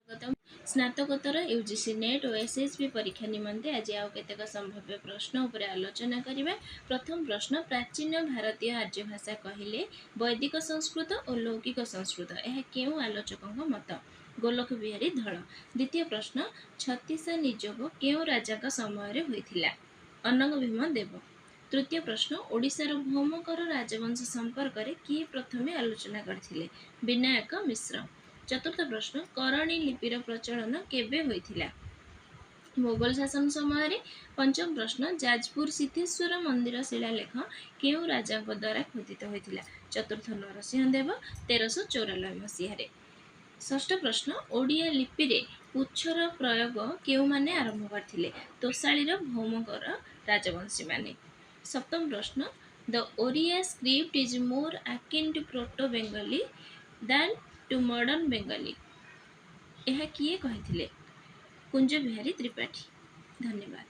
गतम स्नातकोत्तर UGC net और SSB परीक्षा निमंते आज आउ केतेक संभाव्य प्रश्न उपर आलोचना करिबा। प्रथम प्रश्न, प्राचीन भारतीय आर्य भाषा कहिले वैदिक संस्कृत और लौकिक संस्कृत, यह केउ आलोचकଙ୍କ मत? गोलोक बिहारी धळ। द्वितीय प्रश्न, छत्तीस निजोग केउ राजाक समय रे होइथिला? अनंग भीम देव। तृतीय प्रश्न, ओडिशार भौमकर राजवंश संपर्क रे किए प्रथमे आलोचना करथिले? विनायक मिश्र। चतुर्थ प्रश्न, करणी लिपिर प्रचलन केबे होइथिला? मोगल शासन समय रे। पंचम प्रश्न, जाजपुर सिद्धेश्वर मंदिर शिलालेख केउ राजाଙ୍କ द्वारा खोदित होइथिला? चतुर्थ नरसिंह देव 1394 मसीह रे। षष्ठ प्रश्न, ओडिया लिपि रे पुच्छर प्रयोग केउ माने आरंभ करथिले? तोसाळीर भौमकर राजवंशी माने। सप्तम प्रश्न, the Oriya script is more akin to proto bengali than to modern bengali, यह किए कहिथिले? कुंज बिहारी त्रिपाठी। धन्यवाद।